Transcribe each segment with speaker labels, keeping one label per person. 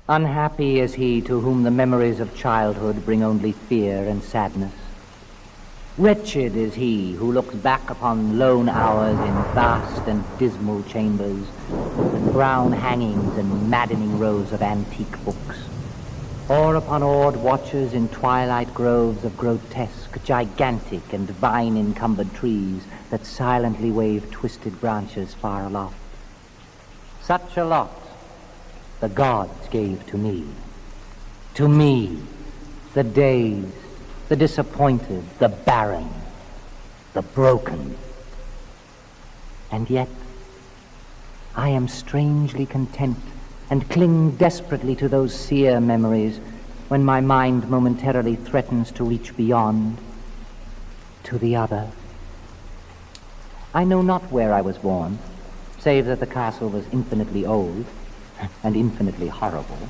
Speaker 1: Unhappy is he to whom the memories of childhood bring only fear and sadness. Wretched is he who looks back upon lone hours in vast and dismal chambers, with brown hangings and maddening rows of antique books, or upon awed watches in twilight groves of grotesque, gigantic, and vine-encumbered trees that silently wave twisted branches far aloft. Such a lot the gods gave to me. To me, the dazed, the disappointed, the barren, the broken. And yet, I am strangely content and cling desperately to those sear memories when my mind momentarily threatens to reach beyond, to the other. I know not where I was born, save that the castle was infinitely old and infinitely horrible,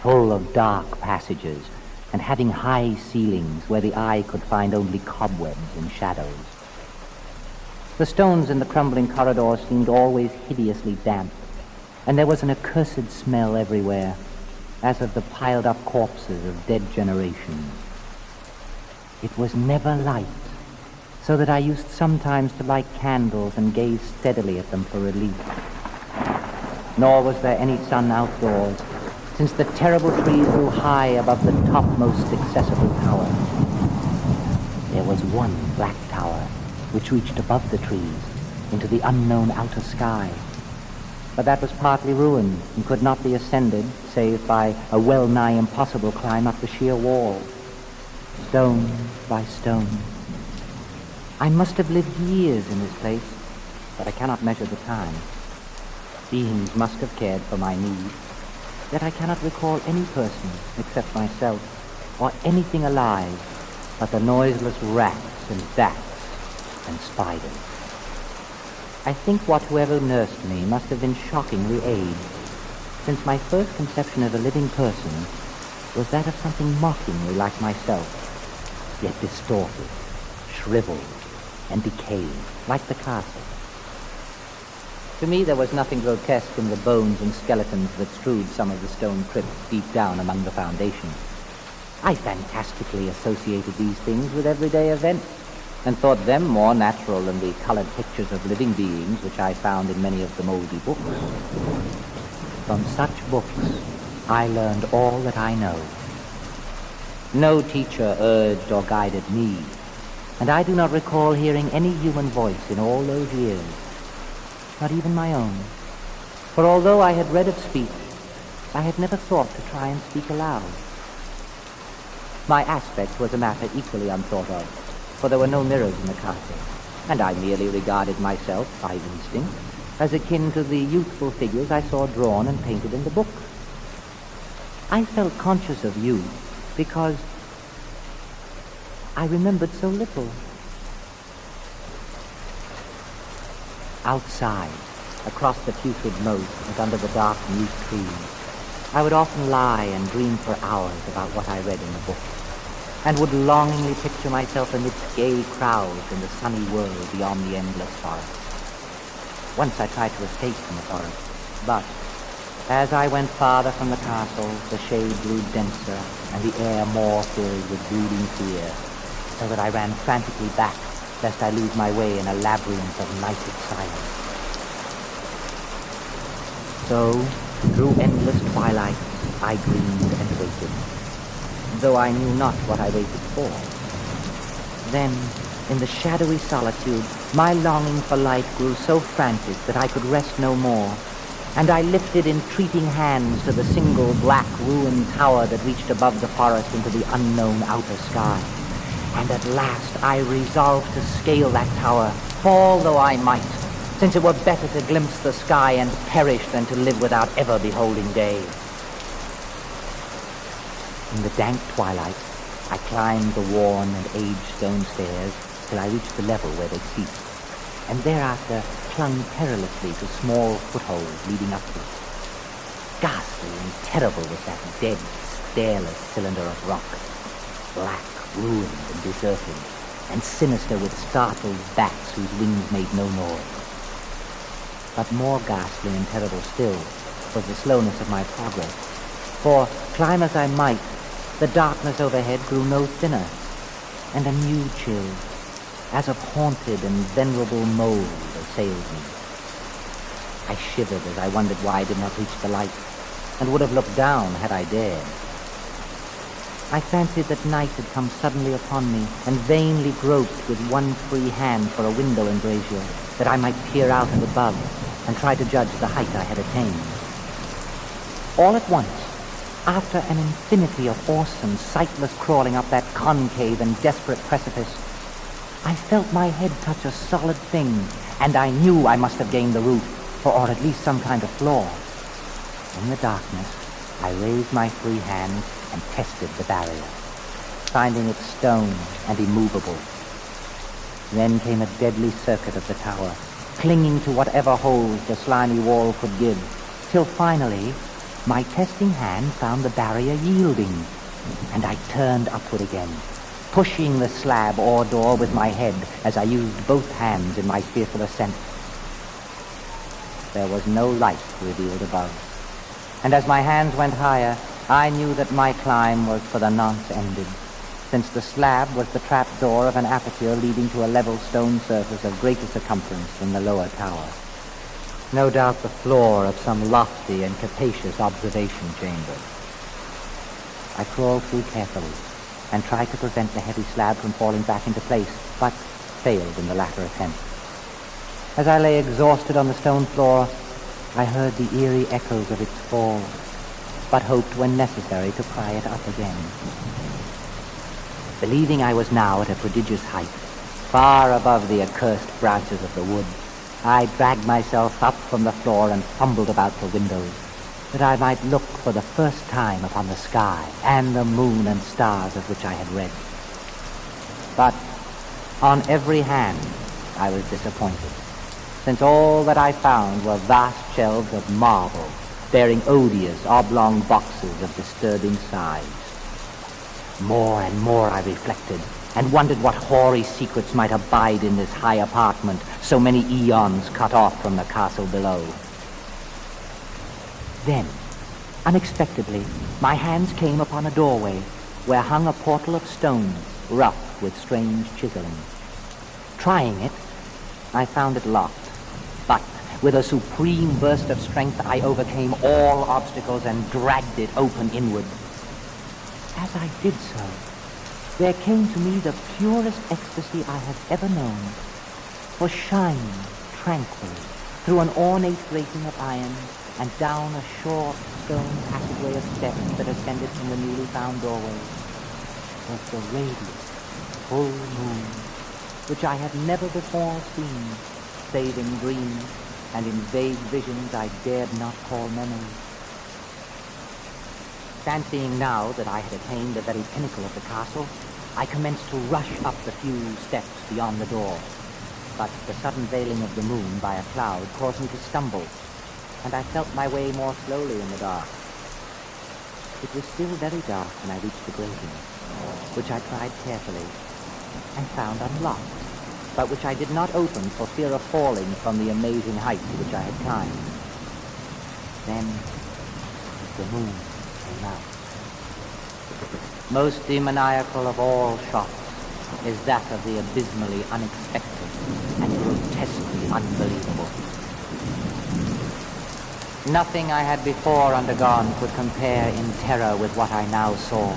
Speaker 1: full of dark passages and having high ceilings where the eye could find only cobwebs and shadows. The stones in the crumbling corridors seemed always hideously damp, and there was an accursed smell everywhere, as of the piled-up corpses of dead generations. It was never light, so that I used sometimes to light candles and gaze steadily at them for relief. Nor was there any sun outdoors, since the terrible trees grew high above the topmost accessible tower. There was one black tower, which reached above the trees, into the unknown outer sky. But that was partly ruined, and could not be ascended, save by a well-nigh impossible climb up the sheer wall, stone by stone. I must have lived years in this place, but I cannot measure the time. Beings must have cared for my needs, yet I cannot recall any person except myself, or anything alive but the noiseless rats and bats and spiders. I think what whoever nursed me must have been shockingly aged, since my first conception of a living person was that of something mockingly like myself, yet distorted, shriveled, and decayed, like the castle. To me there was nothing grotesque in the bones and skeletons that strewed some of the stone crypts deep down among the foundations. I fantastically associated these things with everyday events, and thought them more natural than the colored pictures of living beings which I found in many of the moldy books. From such books I learned all that I know. No teacher urged or guided me, and I do not recall hearing any human voice in all those years, not even my own. For although I had read of speech, I had never thought to try and speak aloud. My aspect was a matter equally unthought of, for there were no mirrors in the castle, and I merely regarded myself, by instinct, as akin to the youthful figures I saw drawn and painted in the books. I felt conscious of youth because I remembered so little. Outside, across the putrid moat and under the dark mute trees, I would often lie and dream for hours about what I read in the book, and would longingly picture myself amidst gay crowds in the sunny world beyond the endless forest. Once I tried to escape from the forest, but as I went farther from the castle, the shade grew denser and the air more filled with brooding fear, so that I ran frantically back lest I lose my way in a labyrinth of nighted silence. So, through endless twilight, I dreamed and waited, though I knew not what I waited for. Then, in the shadowy solitude, my longing for life grew so frantic that I could rest no more, and I lifted entreating hands to the single black ruined tower that reached above the forest into the unknown outer sky. And at last I resolved to scale that tower, fall though I might, since it were better to glimpse the sky and perish than to live without ever beholding day. In the dank twilight, I climbed the worn and aged stone stairs till I reached the level where they ceased, and thereafter clung perilously to small footholds leading upwards. Ghastly and terrible was that dead, stairless cylinder of rock, black, ruined and deserted, and sinister with startled bats whose wings made no noise. But more ghastly and terrible still was the slowness of my progress, For, climb as I might, the darkness overhead grew no thinner, and a new chill, as of haunted and venerable mold, assailed me. I shivered as I wondered why I did not reach the light, and would have looked down had I dared. I fancied that night had come suddenly upon me, and vainly groped with one free hand for a window embrasure, that I might peer out and above, and try to judge the height I had attained. All at once, after an infinity of awesome, sightless crawling up that concave and desperate precipice, I felt my head touch a solid thing, and I knew I must have gained the roof, or at least some kind of floor. In the darkness, I raised my free hand and tested the barrier, finding it stone and immovable. Then came a deadly circuit of the tower, clinging to whatever holes the slimy wall could give, till finally my testing hand found the barrier yielding, and I turned upward again, pushing the slab or door with my head as I used both hands in my fearful ascent. There was no light revealed above, and as my hands went higher, I knew that my climb was for the nonce ended, since the slab was the trap door of an aperture leading to a level stone surface of greater circumference than the lower tower. No doubt the floor of some lofty and capacious observation chamber. I crawled through carefully, and tried to prevent the heavy slab from falling back into place, but failed in the latter attempt. As I lay exhausted on the stone floor, I heard the eerie echoes of its fall, but hoped when necessary to pry it up again. Believing I was now at a prodigious height, far above the accursed branches of the wood, I dragged myself up from the floor and fumbled about the windows, that I might look for the first time upon the sky and the moon and stars of which I had read. But on every hand I was disappointed, since all that I found were vast shelves of marble, bearing odious oblong boxes of disturbing size. More and more I reflected, and wondered what hoary secrets might abide in this high apartment, so many eons cut off from the castle below. Then, unexpectedly, my hands came upon a doorway, where hung a portal of stone, rough with strange chiseling. Trying it, I found it locked, but with a supreme burst of strength I overcame all obstacles and dragged it open inward. As I did so, there came to me the purest ecstasy I have ever known, for shining tranquilly through an ornate grating of iron and down a short stone passageway of steps that ascended from the newly found doorway was the radiant full moon, which I had never before seen, save in dreams and in vague visions I dared not call memories. Fancying now that I had attained the very pinnacle of the castle, I commenced to rush up the few steps beyond the door. But the sudden veiling of the moon by a cloud caused me to stumble, and I felt my way more slowly in the dark. It was still very dark when I reached the grating, which I tried carefully, and found unlocked, but which I did not open for fear of falling from the amazing height to which I had climbed. Then the moon came out. Most demoniacal of all shots is that of the abysmally unexpected and grotesquely unbelievable. Nothing I had before undergone could compare in terror with what I now saw,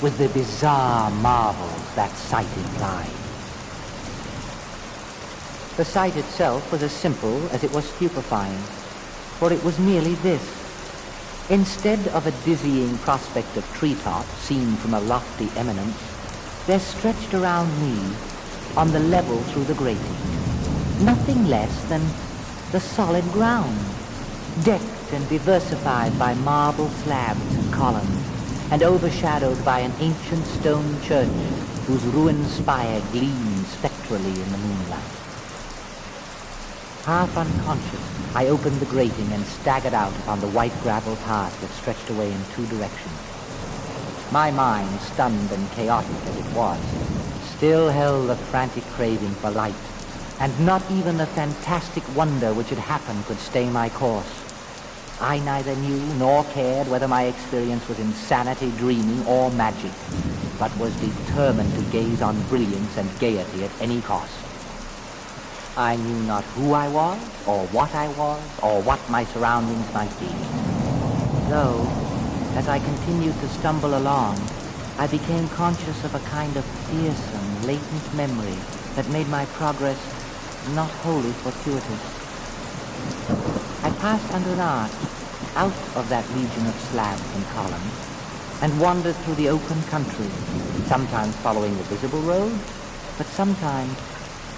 Speaker 1: with the bizarre marvels that sight implied. The sight itself was as simple as it was stupefying, for it was merely this. Instead of a dizzying prospect of treetops seen from a lofty eminence, there stretched around me, on the level through the grating, nothing less than the solid ground, decked and diversified by marble slabs and columns, and overshadowed by an ancient stone church whose ruined spire gleamed spectrally in the moonlight. Half unconscious, I opened the grating and staggered out upon the white gravel path that stretched away in two directions. My mind, stunned and chaotic as it was, still held the frantic craving for light, and not even the fantastic wonder which had happened could stay my course. I neither knew nor cared whether my experience was insanity, dreaming, or magic, but was determined to gaze on brilliance and gaiety at any cost. I knew not who I was, or what my surroundings might be. Though, as I continued to stumble along, I became conscious of a kind of fearsome, latent memory that made my progress not wholly fortuitous. I passed under an arch, out of that region of slabs and columns, and wandered through the open country, sometimes following the visible road, but sometimes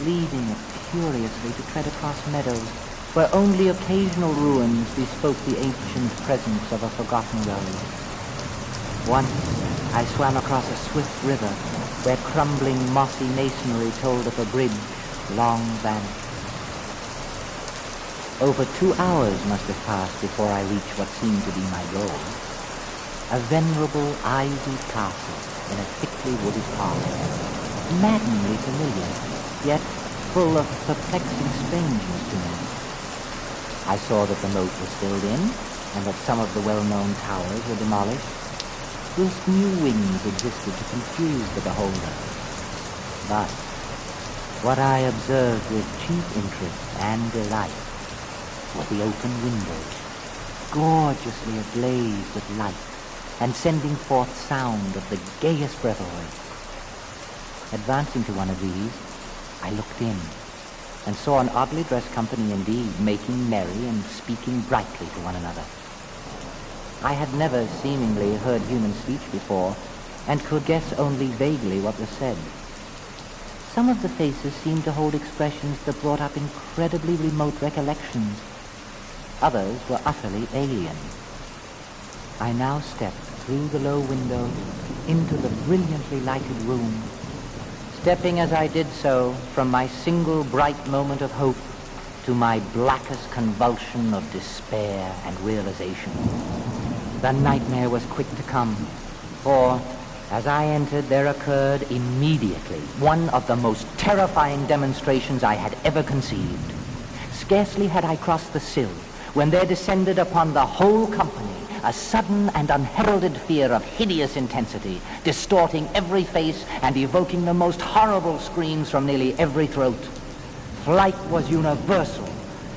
Speaker 1: leaving it curiously to tread across meadows where only occasional ruins bespoke the ancient presence of a forgotten road. Once I swam across a swift river where crumbling mossy masonry told of a bridge long vanished. Over 2 hours must have passed before I reached what seemed to be my goal. A venerable ivy castle in a thickly wooded park. Maddeningly familiar, yet full of perplexing strangeness to me. I saw that the moat was filled in, and that some of the well-known towers were demolished, whilst new wings existed to confuse the beholder. But what I observed with chief interest and delight were the open windows, gorgeously ablaze with light, and sending forth sound of the gayest revelry. Advancing to one of these, I looked in, and saw an oddly dressed company indeed, making merry and speaking brightly to one another. I had never seemingly heard human speech before, and could guess only vaguely what was said. Some of the faces seemed to hold expressions that brought up incredibly remote recollections. Others were utterly alien. I now stepped through the low window into the brilliantly lighted room, stepping as I did so from my single bright moment of hope to my blackest convulsion of despair and realization. The nightmare was quick to come, for as I entered there occurred immediately one of the most terrifying demonstrations I had ever conceived. Scarcely had I crossed the sill when there descended upon the whole company a sudden and unheralded fear of hideous intensity, distorting every face and evoking the most horrible screams from nearly every throat. Flight was universal,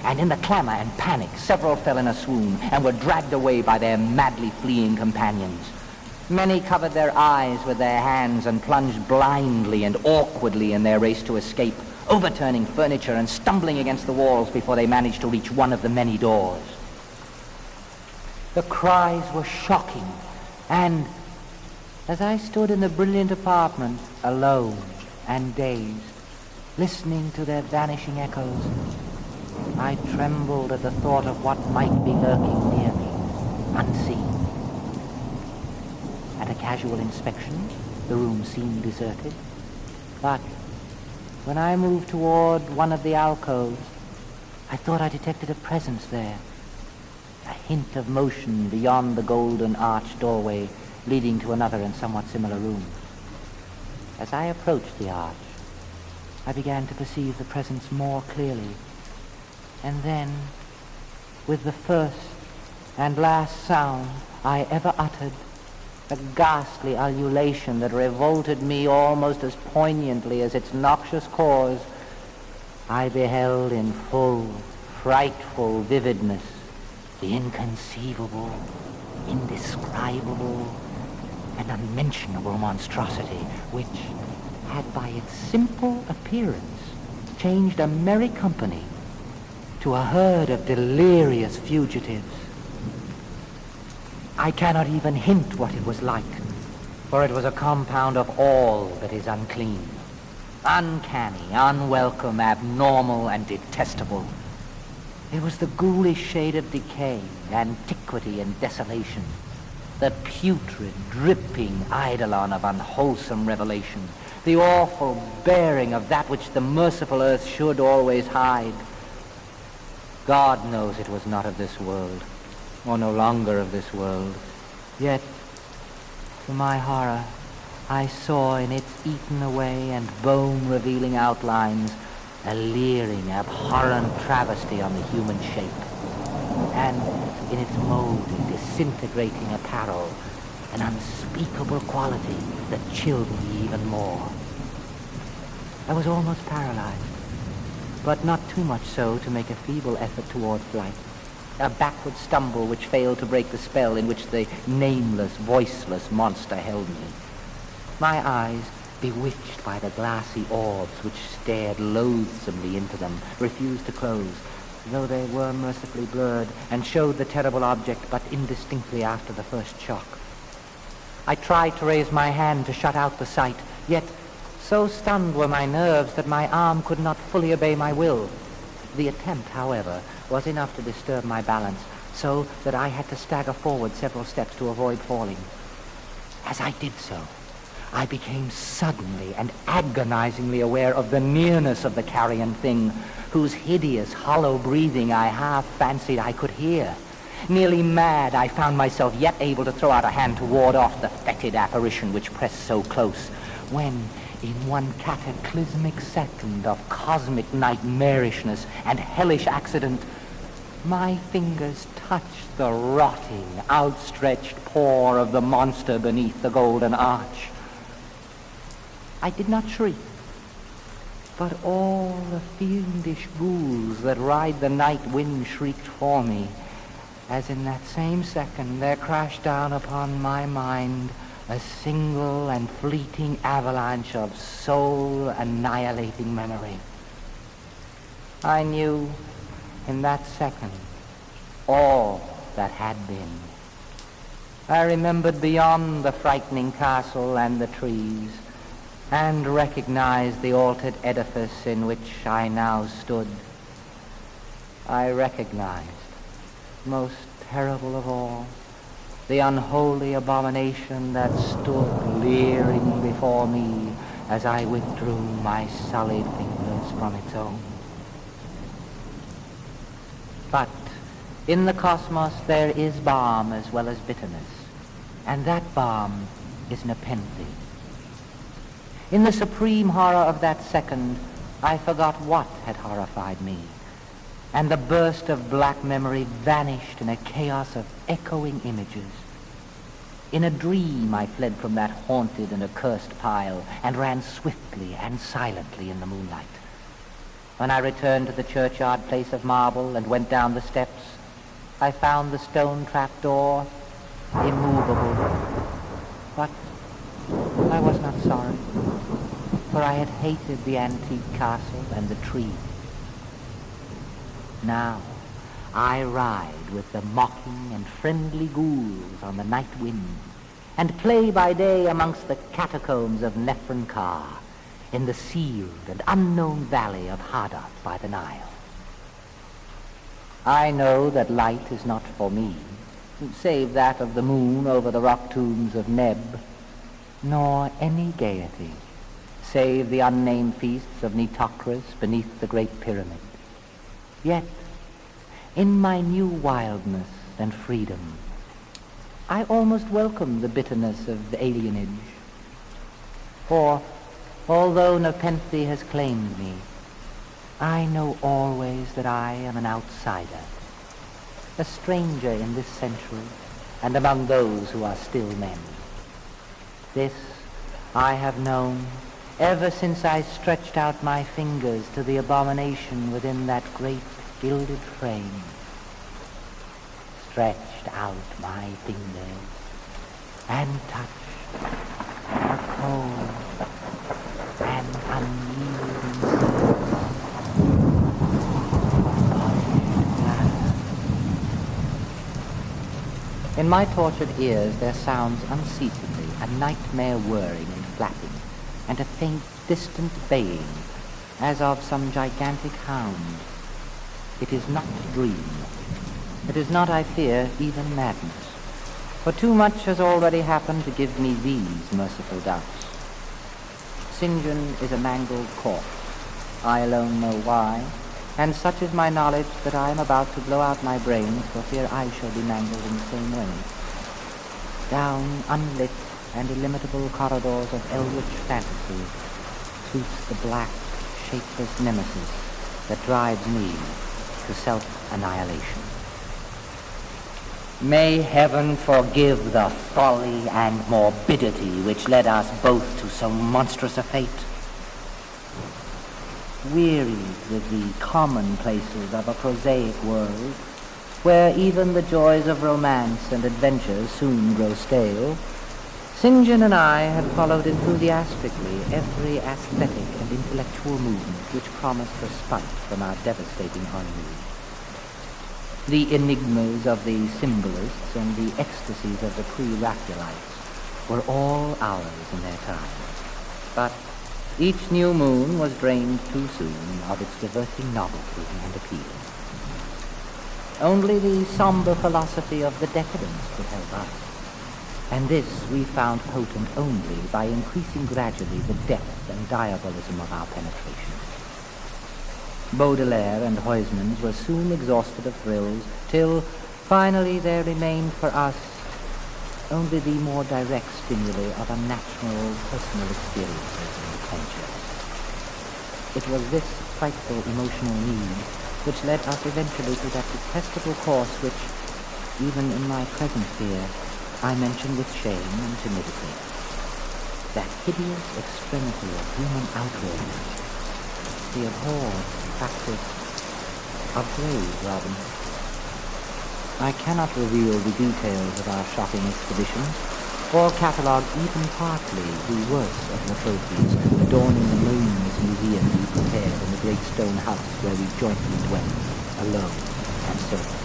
Speaker 1: and in the clamor and panic, several fell in a swoon and were dragged away by their madly fleeing companions. Many covered their eyes with their hands and plunged blindly and awkwardly in their race to escape, overturning furniture and stumbling against the walls before they managed to reach one of the many doors. The cries were shocking, and as I stood in the brilliant apartment, alone and dazed, listening to their vanishing echoes, I trembled at the thought of what might be lurking near me, unseen. At a casual inspection, the room seemed deserted, but when I moved toward one of the alcoves, I thought I detected a presence there. A hint of motion beyond the golden arched doorway leading to another and somewhat similar room. As I approached the arch, I began to perceive the presence more clearly. And then, with the first and last sound I ever uttered, a ghastly ululation that revolted me almost as poignantly as its noxious cause, I beheld in full, frightful vividness the inconceivable, indescribable, and unmentionable monstrosity which had by its simple appearance changed a merry company to a herd of delirious fugitives. I cannot even hint what it was like, for it was a compound of all that is unclean, uncanny, unwelcome, abnormal, and detestable. It was the ghoulish shade of decay, antiquity, and desolation, the putrid, dripping eidolon of unwholesome revelation, the awful bearing of that which the merciful earth should always hide. God knows it was not of this world, or no longer of this world. Yet, to my horror, I saw in its eaten away and bone-revealing outlines a leering, abhorrent travesty on the human shape. and in its moldy, disintegrating apparel, an unspeakable quality that chilled me even more. I was almost paralyzed, but not too much so to make a feeble effort toward flight. A backward stumble which failed to break the spell in which the nameless, voiceless monster held me. My eyes, bewitched by the glassy orbs which stared loathsomely into them, refused to close, though they were mercifully blurred, and showed the terrible object but indistinctly after the first shock. I tried to raise my hand to shut out the sight, yet so stunned were my nerves that my arm could not fully obey my will. The attempt, however, was enough to disturb my balance, so that I had to stagger forward several steps to avoid falling. As I did so, I became suddenly and agonizingly aware of the nearness of the carrion thing, whose hideous, hollow breathing I half fancied I could hear. Nearly mad, I found myself yet able to throw out a hand to ward off the fetid apparition which pressed so close, when, in one cataclysmic second of cosmic nightmarishness and hellish accident, my fingers touched the rotting, outstretched paw of the monster beneath the golden arch. I did not shriek, but all the fiendish ghouls that ride the night wind shrieked for me, as in that same second there crashed down upon my mind a single and fleeting avalanche of soul-annihilating memory. I knew in that second all that had been. I remembered beyond the frightening castle and the trees, and recognized the altered edifice in which I now stood. I recognized, most terrible of all, the unholy abomination that stood leering before me as I withdrew my sullied fingers from its own. But in the cosmos there is balm as well as bitterness, and that balm is nepenthe. In the supreme horror of that second, I forgot what had horrified me, and the burst of black memory vanished in a chaos of echoing images. In a dream I fled from that haunted and accursed pile, and ran swiftly and silently in the moonlight. When I returned to the churchyard place of marble and went down the steps, I found the stone trap-door immovable. But I was not sorry, for I had hated the antique castle and the tree. Now I ride with the mocking and friendly ghouls on the night wind, and play by day amongst the catacombs of Nephron-Ka, in the sealed and unknown valley of Hadot by the Nile. I know that light is not for me, save that of the moon over the rock tombs of Neb, nor any gaiety, save the unnamed feasts of Nitocris beneath the Great Pyramid. Yet, in my new wildness and freedom, I almost welcome the bitterness of the alienage. For, although nepenthe has claimed me, I know always that I am an outsider, a stranger in this century and among those who are still men. This I have known ever since I stretched out my fingers to the abomination within that great gilded frame. Stretched out my fingers and touched a cold and unyielding surface of polished glass. In my tortured ears there sounds unceasingly a nightmare whirring and flapping, and a faint, distant baying, as of some gigantic hound. It is not a dream. It is not, I fear, even madness, for too much has already happened to give me these merciful doubts. St. John is a mangled corpse. I alone know why, and such is my knowledge that I am about to blow out my brains for fear I shall be mangled in the same way. Down unlit and illimitable corridors of Eldritch fantasy suits the black, shapeless nemesis that drives me to self-annihilation. May heaven forgive the folly and morbidity which led us both to so monstrous a fate. Wearied with the commonplaces of a prosaic world, where even the joys of romance and adventure soon grow stale, St. John and I had followed enthusiastically every aesthetic and intellectual movement which promised respite from our devastating ennui. The enigmas of the symbolists and the ecstasies of the pre-Raphaelites were all ours in their time. But each new moon was drained too soon of its diverting novelty and appeal. Only the somber philosophy of the decadence could help us, and this we found potent only by increasing gradually the depth and diabolism of our penetration. Baudelaire and Huysmans were soon exhausted of thrills, till finally there remained for us only the more direct stimuli of unnatural personal experiences and adventures. It was this frightful emotional need which led us eventually to that detestable course which, even in my present fear, I mention with shame and timidity. That hideous extremity of human outrage, the abhorred practice of grave robbing. I cannot reveal the details of our shopping expedition, or catalogue even partly the worst of the trophies adorning the nameless museum we prepared in the great stone house where we jointly dwelt, alone and sober.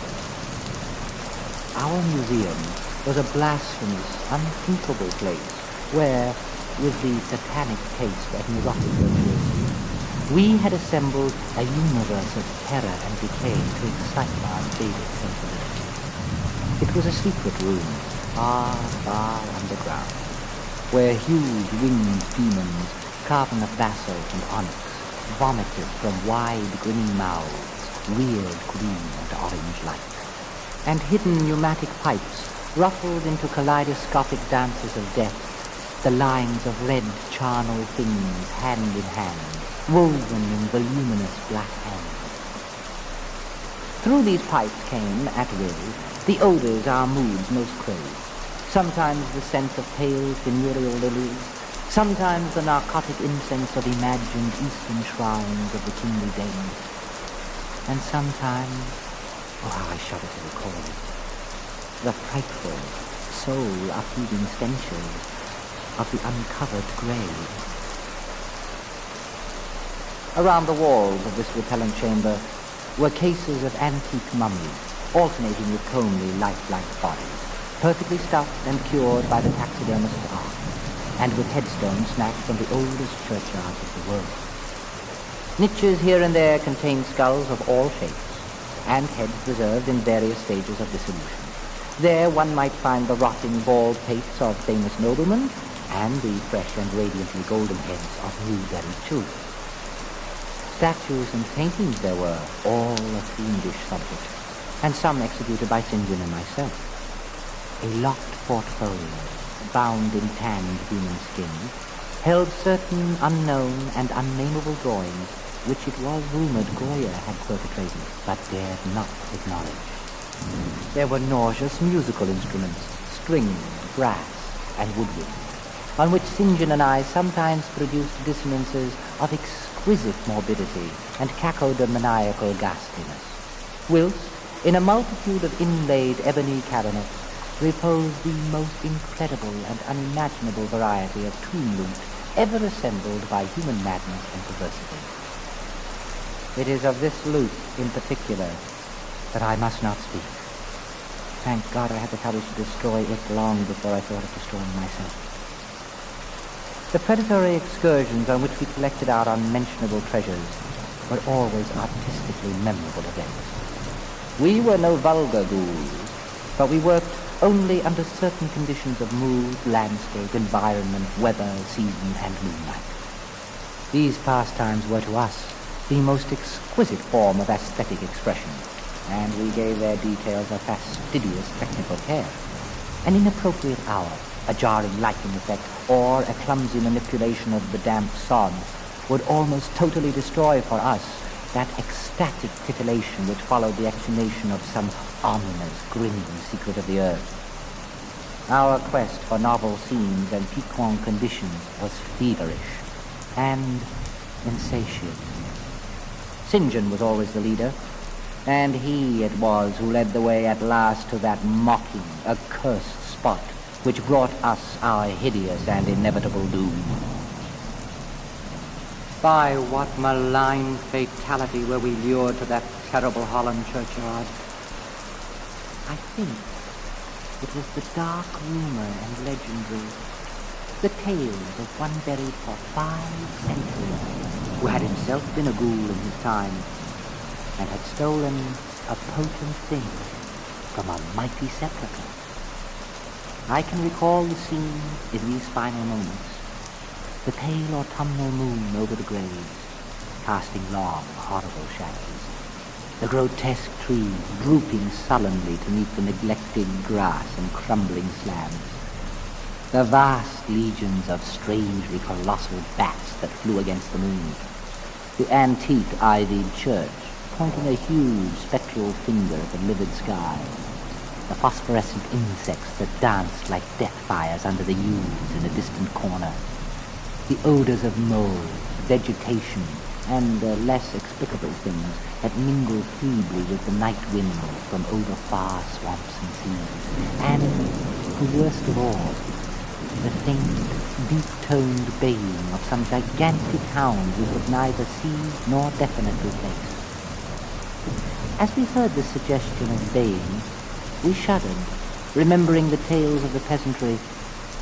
Speaker 1: Our museum was a blasphemous, unthinkable place where, with the satanic taste of neurotic virtuosi, we had assembled a universe of terror and decay to excite our faded sensibilities. It was a secret room, far, far underground, where huge winged demons, carven of basalt and onyx, vomited from wide grinning mouths, weird green and orange light, and hidden pneumatic pipes ruffled into kaleidoscopic dances of death, the lines of red charnel things hand in hand, woven in voluminous black hands. Through these pipes came, at will, the odors our moods most craved. Sometimes the scent of pale venereal lilies, sometimes the narcotic incense of imagined eastern shrines of the kingly Danes, and sometimes, oh how I shudder to recall it, the frightful, soul-upheaving stenches of the uncovered grave. Around the walls of this repellent chamber were cases of antique mummies, alternating with comely, lifelike bodies, perfectly stuffed and cured by the taxidermist's art, and with headstones snatched from the oldest churchyards of the world. Niches here and there contained skulls of all shapes, and heads preserved in various stages of dissolution. There one might find the rotting bald pates of famous noblemen, and the fresh and radiantly golden heads of new-buried children. Statues and paintings there were, all of fiendish subject, and some executed by St. John and myself. A locked portfolio, bound in tanned human skin, held certain unknown and unnameable drawings which it was rumored Goya had perpetrated, but dared not acknowledge. There were nauseous musical instruments, strings, brass, and woodwind, on which St. John and I sometimes produced dissonances of exquisite morbidity and cackled a maniacal ghastliness, whilst, in a multitude of inlaid ebony cabinets, reposed the most incredible and unimaginable variety of tomb loot ever assembled by human madness and perversity. It is of this loot, in particular, that I must not speak. Thank God I had the courage to destroy it long before I thought of destroying myself. The predatory excursions on which we collected our unmentionable treasures were always artistically memorable events. We were no vulgar ghouls, but we worked only under certain conditions of mood, landscape, environment, weather, season, and moonlight. These pastimes were to us the most exquisite form of aesthetic expression, and we gave their details a fastidious technical care. An inappropriate hour, a jarring lighting effect, or a clumsy manipulation of the damp sod would almost totally destroy for us that ecstatic titillation which followed the exhumation of some ominous, grinning secret of the earth. Our quest for novel scenes and piquant conditions was feverish and insatiate. St. John was always the leader, and he it was who led the way at last to that mocking, accursed spot which brought us our hideous and inevitable doom. By what malign fatality were we lured to that terrible Holland churchyard? I think it was the dark rumor and legendary, the tales of one buried for 5 centuries, who had himself been a ghoul in his time, and had stolen a potent thing from a mighty sepulchre. I can recall the scene in these final moments, the pale autumnal moon over the graves, casting long, horrible shadows, the grotesque trees drooping sullenly to meet the neglected grass and crumbling slabs, the vast legions of strangely colossal bats that flew against the moon, the antique ivied church pointing a huge spectral finger at the livid sky, the phosphorescent insects that danced like death fires under the yews in a distant corner, the odors of mold, vegetation, and less explicable things that mingle feebly with the night wind from over far swamps and seas, and, the worst of all, the faint, deep-toned baying of some gigantic hound we could neither see nor definitely place. As we heard the suggestion of baying, we shuddered, remembering the tales of the peasantry,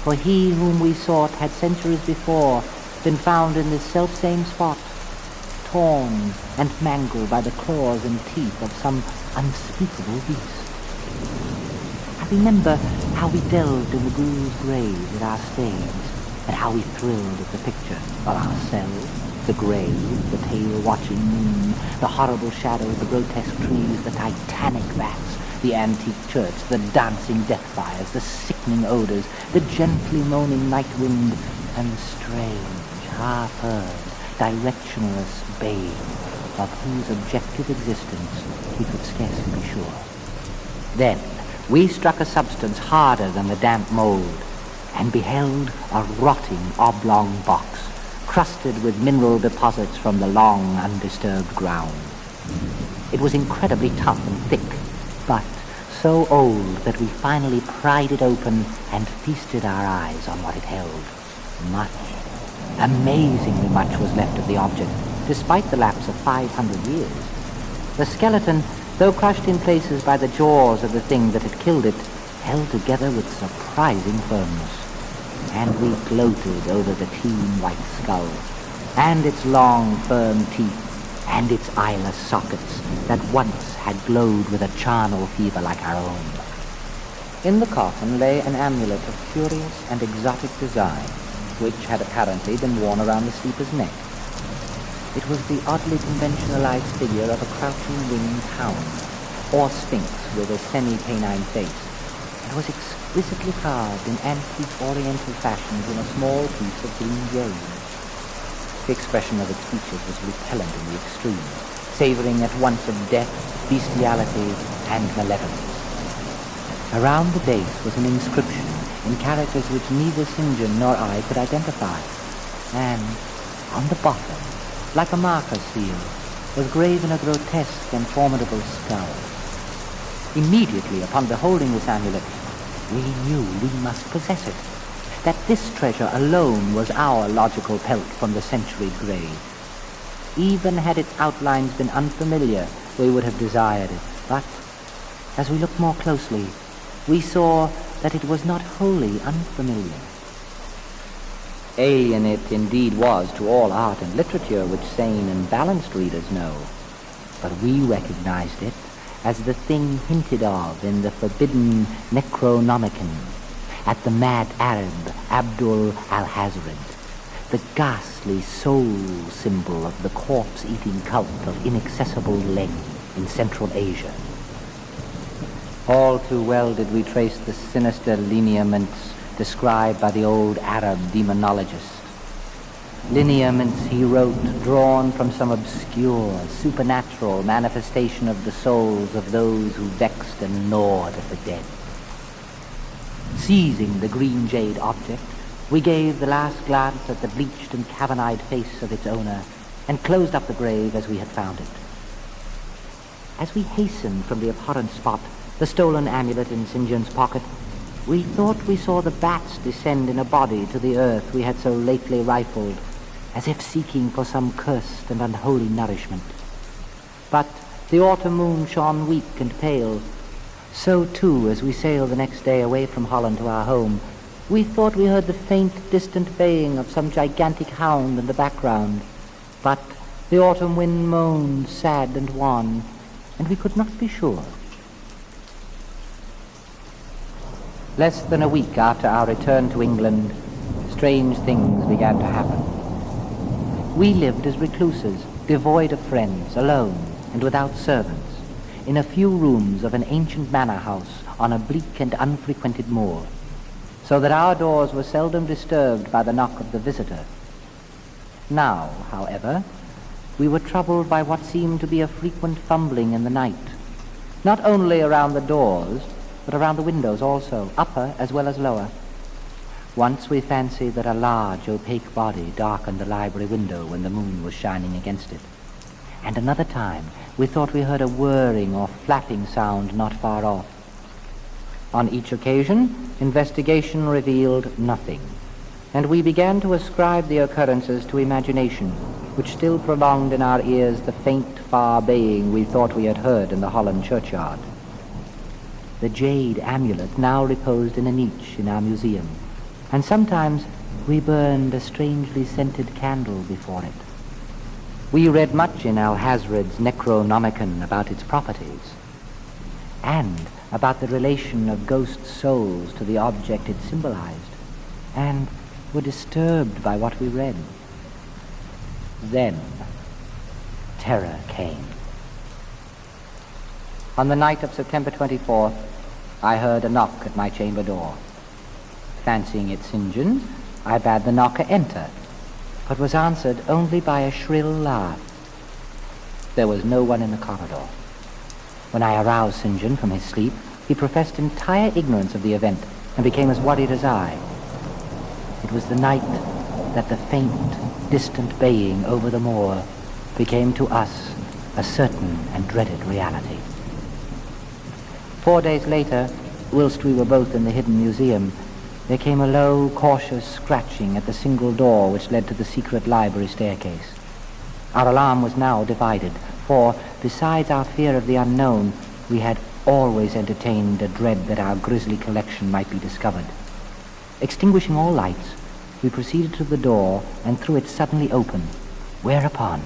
Speaker 1: for he whom we sought had centuries before been found in this selfsame spot, torn and mangled by the claws and teeth of some unspeakable beast. I remember how we delved in the ghoul's grave with our spades, and how we thrilled at the picture of ourselves, the grave, the pale watching moon, the horrible shadows, the grotesque trees, the titanic bats, the antique church, the dancing death fires, the sickening odors, the gently moaning night wind, and the strange, half-heard, directionless baying of whose objective existence we could scarcely be sure. Then we struck a substance harder than the damp mold, and beheld a rotting oblong box, crusted with mineral deposits from the long, undisturbed ground. It was incredibly tough and thick, but so old that we finally pried it open and feasted our eyes on what it held. Much, amazingly much was left of the object, despite the lapse of 500 years. The skeleton, though crushed in places by the jaws of the thing that had killed it, held together with surprising firmness. And we gloated over the clean white skull, and its long, firm teeth, and its eyeless sockets that once had glowed with a charnel fever like our own. In the coffin lay an amulet of curious and exotic design, which had apparently been worn around the sleeper's neck. It was the oddly conventionalized figure of a crouching winged hound, or sphinx with a semi-canine face, and was exquisitely carved in antique oriental fashions in a small piece of green jade. The expression of its features was repellent in the extreme, savoring at once of death, bestiality, and malevolence. Around the base was an inscription in characters which neither St. John nor I could identify, and on the bottom, like a marker seal, was graven a grotesque and formidable skull. Immediately upon beholding this amulet, we knew we must possess it, that this treasure alone was our logical pelt from the centuried grave. Even had its outlines been unfamiliar, we would have desired it, but as we looked more closely, we saw that it was not wholly unfamiliar. Alien it indeed was to all art and literature which sane and balanced readers know, but we recognized it as the thing hinted of in the forbidden Necronomicon, at the mad Arab Abdul al-Hazred, the ghastly soul symbol of the corpse-eating cult of inaccessible Leg in Central Asia. All too well did we trace the sinister lineaments described by the old Arab demonologist. Lineaments, he wrote, drawn from some obscure, supernatural manifestation of the souls of those who vexed and gnawed at the dead. Seizing the green jade object, we gave the last glance at the bleached and cavern-eyed face of its owner, and closed up the grave as we had found it. As we hastened from the abhorrent spot, the stolen amulet in St. John's pocket, we thought we saw the bats descend in a body to the earth we had so lately rifled, as if seeking for some cursed and unholy nourishment. But the autumn moon shone weak and pale. So, too, as we sailed the next day away from Holland to our home, we thought we heard the faint, distant baying of some gigantic hound in the background. But the autumn wind moaned, sad and wan, and we could not be sure. Less than a week after our return to England, strange things began to happen. We lived as recluses, devoid of friends, alone, and without servants, in a few rooms of an ancient manor house on a bleak and unfrequented moor, so that our doors were seldom disturbed by the knock of the visitor. Now, however, we were troubled by what seemed to be a frequent fumbling in the night, not only around the doors, but around the windows also, upper as well as lower. Once we fancied that a large, opaque body darkened the library window when the moon was shining against it. And another time, we thought we heard a whirring or flapping sound not far off. On each occasion, investigation revealed nothing, and we began to ascribe the occurrences to imagination, which still prolonged in our ears the faint, far baying we thought we had heard in the Holland churchyard. The jade amulet now reposed in a niche in our museum, and sometimes we burned a strangely scented candle before it. We read much in Alhazred's Necronomicon about its properties, and about the relation of ghost souls to the object it symbolized, and were disturbed by what we read. Then, terror came. On the night of September 24th, I heard a knock at my chamber door. Fancying it St. John's, I bade the knocker enter, but was answered only by a shrill laugh. There was no one in the corridor. When I aroused St. John from his sleep, he professed entire ignorance of the event and became as worried as I. It was the night that the faint, distant baying over the moor became to us a certain and dreaded reality. 4 days later, whilst we were both in the hidden museum, there came a low, cautious scratching at the single door which led to the secret library staircase. Our alarm was now divided, for, besides our fear of the unknown, we had always entertained a dread that our grisly collection might be discovered. Extinguishing all lights, we proceeded to the door and threw it suddenly open, whereupon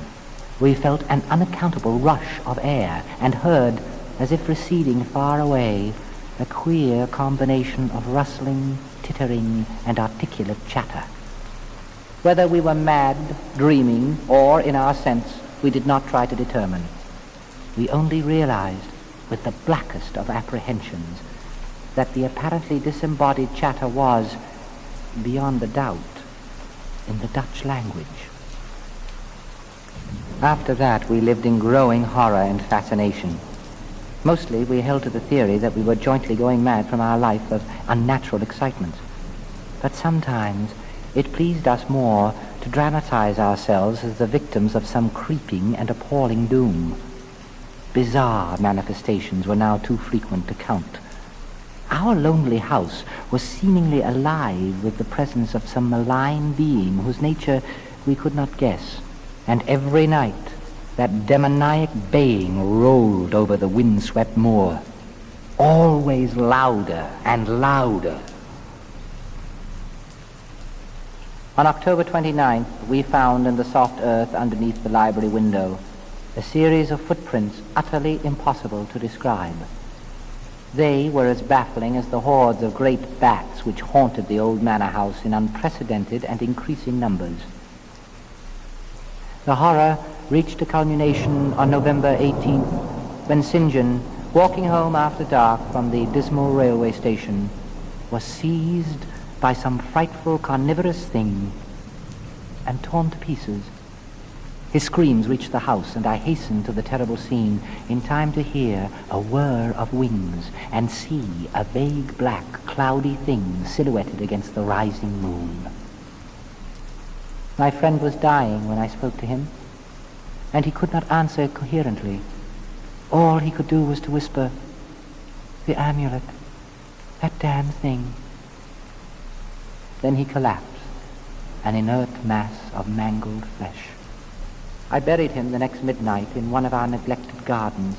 Speaker 1: we felt an unaccountable rush of air and heard, as if receding far away, a queer combination of rustling, tittering, and articulate chatter. Whether we were mad, dreaming, or in our sense, we did not try to determine. We only realized, with the blackest of apprehensions, that the apparently disembodied chatter was, beyond a doubt, in the Dutch language. After that, we lived in growing horror and fascination. Mostly, we held to the theory that we were jointly going mad from our life of unnatural excitement. But sometimes it pleased us more to dramatize ourselves as the victims of some creeping and appalling doom. Bizarre manifestations were now too frequent to count. Our lonely house was seemingly alive with the presence of some malign being whose nature we could not guess, and every night that demoniac baying rolled over the wind-swept moor, always louder and louder. On October 29th, we found in the soft earth underneath the library window a series of footprints utterly impossible to describe. They were as baffling as the hordes of great bats which haunted the old manor house in unprecedented and increasing numbers. The horror reached a culmination on November 18th, when St. John, walking home after dark from the dismal railway station, was seized by some frightful carnivorous thing and torn to pieces. His screams reached the house, and I hastened to the terrible scene in time to hear a whir of wings and see a vague black, cloudy thing silhouetted against the rising moon. My friend was dying when I spoke to him, and he could not answer coherently. All he could do was to whisper, "The amulet, that damn thing." Then he collapsed, an inert mass of mangled flesh. I buried him the next midnight in one of our neglected gardens,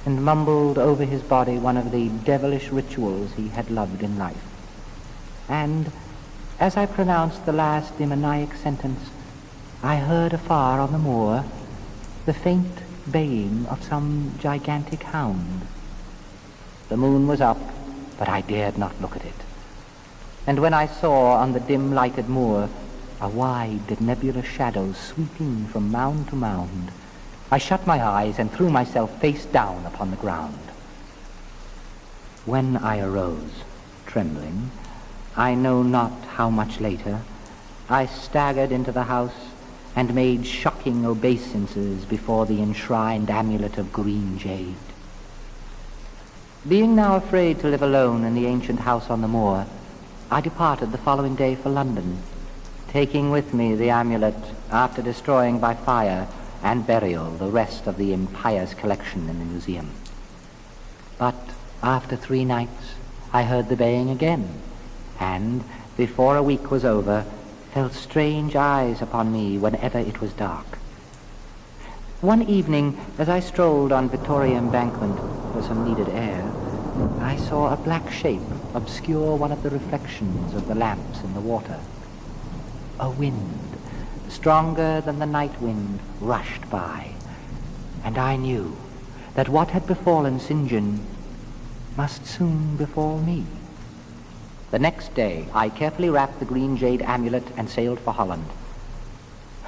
Speaker 1: and mumbled over his body one of the devilish rituals he had loved in life. And as I pronounced the last demoniac sentence, I heard afar on the moor the faint baying of some gigantic hound. The moon was up, but I dared not look at it. And when I saw on the dim-lighted moor a wide, nebulous shadow sweeping from mound to mound, I shut my eyes and threw myself face down upon the ground. When I arose, trembling, I know not how much later, I staggered into the house and made shocking obeisances before the enshrined amulet of green jade. Being now afraid to live alone in the ancient house on the moor, I departed the following day for London, taking with me the amulet after destroying by fire and burial the rest of the impious collection in the museum. But after 3 nights, I heard the baying again, and before a week was over, felt strange eyes upon me whenever it was dark. One evening, as I strolled on Victoria Embankment for some needed air, I saw a black shape obscure one of the reflections of the lamps in the water. A wind, stronger than the night wind, rushed by, and I knew that what had befallen St. John must soon befall me. The next day, I carefully wrapped the green jade amulet and sailed for Holland.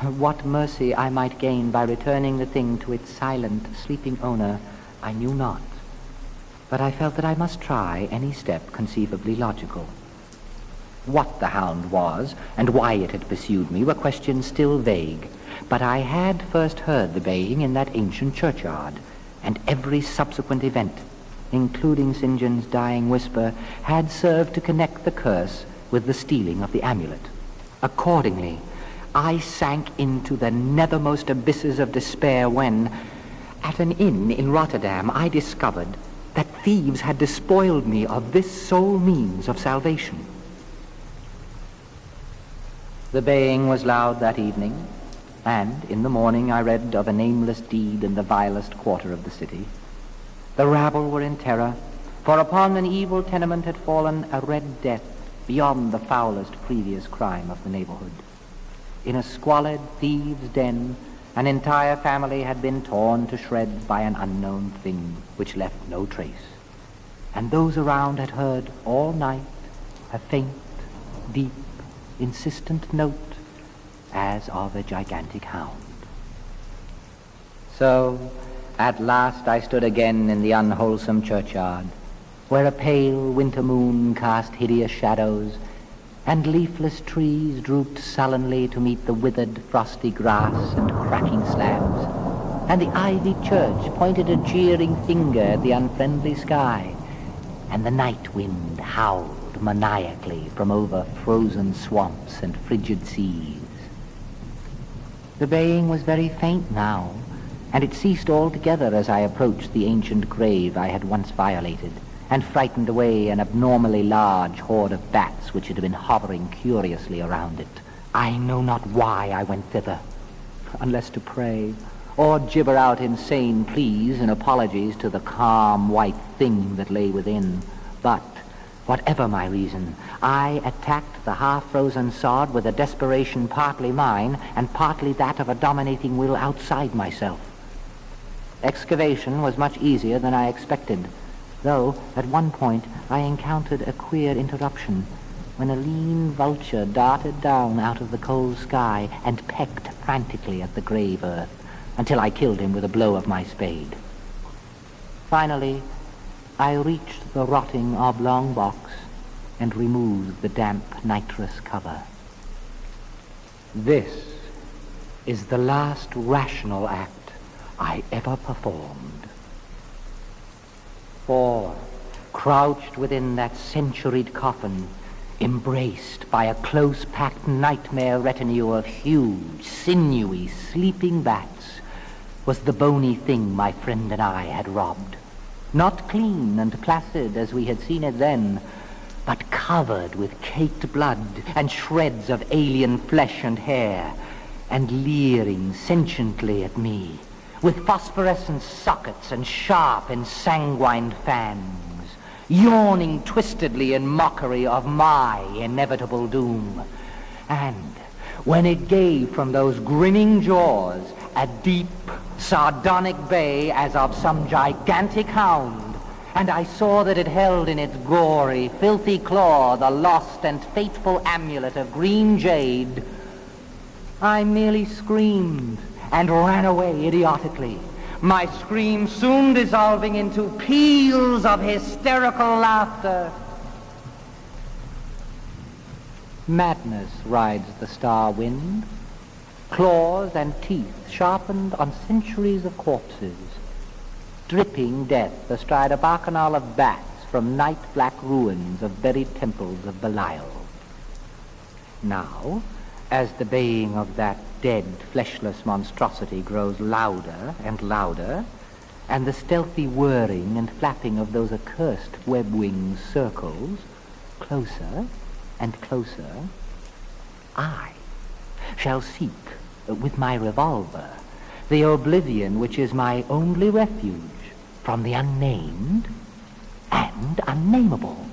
Speaker 1: What mercy I might gain by returning the thing to its silent, sleeping owner, I knew not, but I felt that I must try any step conceivably logical. What the hound was, and why it had pursued me, were questions still vague, but I had first heard the baying in that ancient churchyard, and every subsequent event, including St. John's dying whisper, had served to connect the curse with the stealing of the amulet. Accordingly, I sank into the nethermost abysses of despair when, at an inn in Rotterdam, I discovered that thieves had despoiled me of this sole means of salvation. The baying was loud that evening, and in the morning I read of a nameless deed in the vilest quarter of the city. The rabble were in terror, for upon an evil tenement had fallen a red death beyond the foulest previous crime of the neighborhood. In a squalid thieves' den, an entire family had been torn to shreds by an unknown thing which left no trace, and those around had heard all night a faint, deep, insistent note as of a gigantic hound. So, at last I stood again in the unwholesome churchyard, where a pale winter moon cast hideous shadows, and leafless trees drooped sullenly to meet the withered, frosty grass and cracking slabs, and the ivied church pointed a jeering finger at the unfriendly sky, and the night wind howled maniacally from over frozen swamps and frigid seas. The baying was very faint now, and it ceased altogether as I approached the ancient grave I had once violated, and frightened away an abnormally large horde of bats which had been hovering curiously around it. I know not why I went thither, unless to pray, or gibber out insane pleas and apologies to the calm white thing that lay within. But whatever my reason, I attacked the half-frozen sod with a desperation partly mine and partly that of a dominating will outside myself. Excavation was much easier than I expected, though at one point I encountered a queer interruption when a lean vulture darted down out of the cold sky and pecked frantically at the grave earth until I killed him with a blow of my spade. Finally, I reached the rotting oblong box and removed the damp nitrous cover. This is the last rational act I ever performed. For, crouched within that centuried coffin, embraced by a close-packed nightmare retinue of huge, sinewy, sleeping bats, was the bony thing my friend and I had robbed. Not clean and placid as we had seen it then, but covered with caked blood and shreds of alien flesh and hair, and leering sentiently at me, with phosphorescent sockets and sharp ensanguined fangs, yawning twistedly in mockery of my inevitable doom. And when it gave from those grinning jaws a deep, sardonic bay as of some gigantic hound, and I saw that it held in its gory, filthy claw the lost and fateful amulet of green jade, I merely screamed and ran away idiotically, my scream soon dissolving into peals of hysterical laughter. Madness rides the star wind, claws and teeth sharpened on centuries of corpses, dripping death astride a bacchanal of bats from night-black ruins of buried temples of Belial. Now, as the baying of that dead, fleshless monstrosity grows louder and louder, and the stealthy whirring and flapping of those accursed web-wings circles closer and closer, I shall seek, with my revolver, the oblivion which is my only refuge from the unnamed and unnameable.